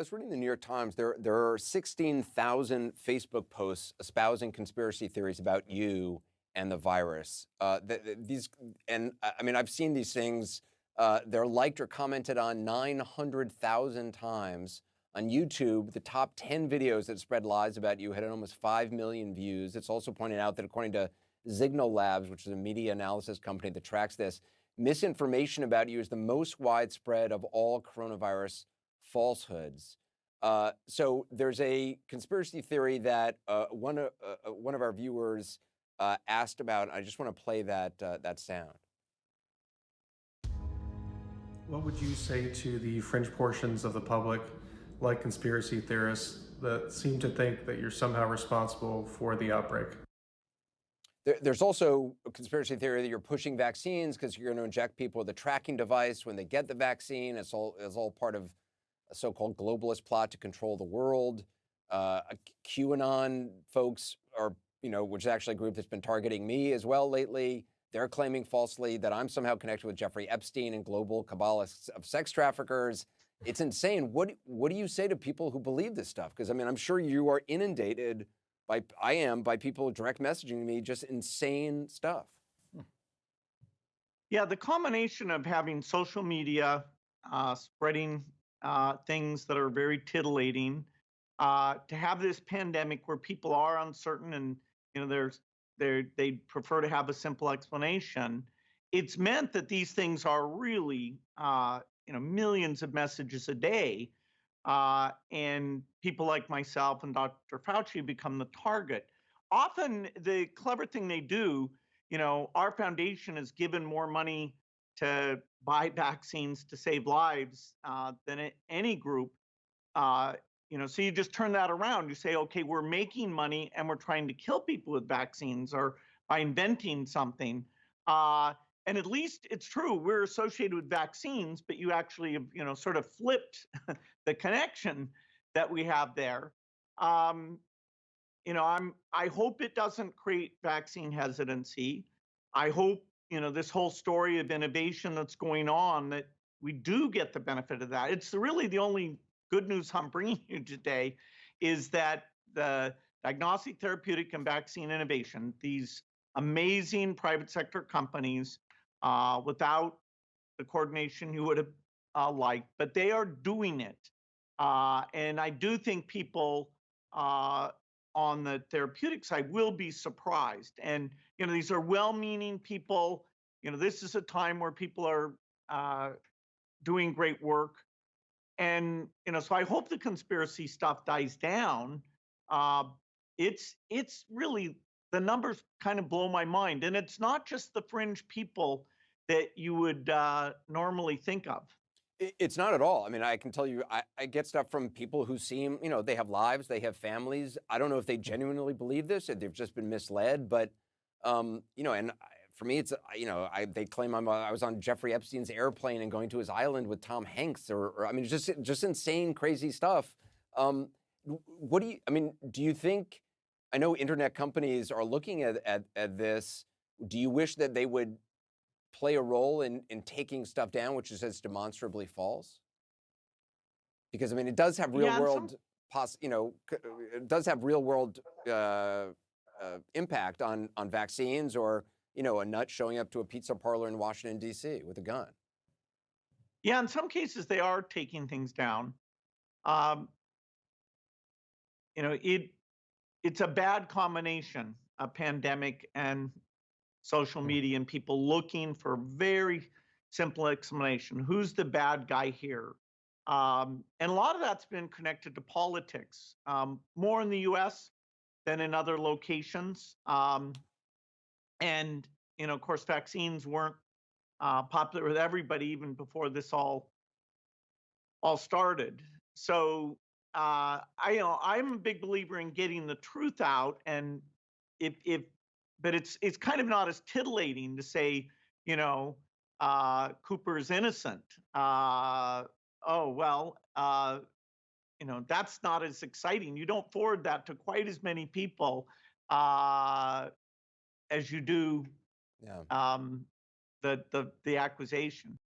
I was reading the New York Times. There are 16,000 Facebook posts espousing conspiracy theories about you and the virus. These, and I mean, I've seen these things. They're liked or commented on 900,000 times on YouTube. The top 10 videos that spread lies about you had almost 5 million views. It's also pointed out that according to Signal Labs, which is a media analysis company that tracks this, misinformation about you is the most widespread of all coronavirus falsehoods. So there's a conspiracy theory that one of our viewers asked about. I just want to play that sound. What would you say to the fringe portions of the public, like conspiracy theorists, that seem to think that you're somehow responsible for the outbreak? There's also a conspiracy theory that you're pushing vaccines because you're going to inject people with a tracking device when they get the vaccine. It's all part of a so-called globalist plot to control the world. QAnon folks are, which is actually a group that's been targeting me as well lately. They're claiming falsely that I'm somehow connected with Jeffrey Epstein and global cabalists of sex traffickers. It's insane. What do you say to people who believe this stuff? Because I mean, I'm sure you are inundated by people direct messaging me just insane stuff. Yeah, the combination of having social media spreading things that are very titillating, to have this pandemic where people are uncertain and they prefer to have a simple explanation. It's meant that these things are really millions of messages a day, and people like myself and Dr. Fauci become the target. Often, the clever thing they do, our foundation has given more money to buy vaccines to save lives than any group. So you just turn that around. You say, okay, we're making money and we're trying to kill people with vaccines or by inventing something. And at least it's true, we're associated with vaccines, but you actually have, sort of flipped the connection that we have there. I hope it doesn't create vaccine hesitancy. I hope, this whole story of innovation that's going on, that we do get the benefit of that. It's really the only good news I'm bringing you today is that the diagnostic, therapeutic, and vaccine innovation, these amazing private sector companies, without the coordination you would have liked, but they are doing it. And I do think people on the therapeutic side will be surprised. And, these are well-meaning people. This is a time where people are doing great work. And, so I hope the conspiracy stuff dies down. It's really, the numbers kind of blow my mind. And it's not just the fringe people that you would normally think of. It's not at all. I mean, I can tell you, I get stuff from people who seem, they have lives, they have families. I don't know if they genuinely believe this, or they've just been misled. But, and for me, it's, they claim I was on Jeffrey Epstein's airplane and going to his island with Tom Hanks, or I mean, just insane, crazy stuff. Do you think? I know internet companies are looking at this. Do you wish that they would play a role in taking stuff down, which is as demonstrably false? Because I mean, it does have real world, it does have real world impact on vaccines, or a nut showing up to a pizza parlor in Washington D.C. with a gun. Yeah, in some cases they are taking things down. It's a bad combination, a pandemic and social media, and people looking for very simple explanation. Who's the bad guy here? And a lot of that's been connected to politics, more in the US than in other locations. And, of course, vaccines weren't popular with everybody even before this all started. So I'm a big believer in getting the truth out, and but it's kind of not as titillating to say, Cooper is innocent. That's not as exciting. You don't forward that to quite as many people as you do Yeah. the accusation.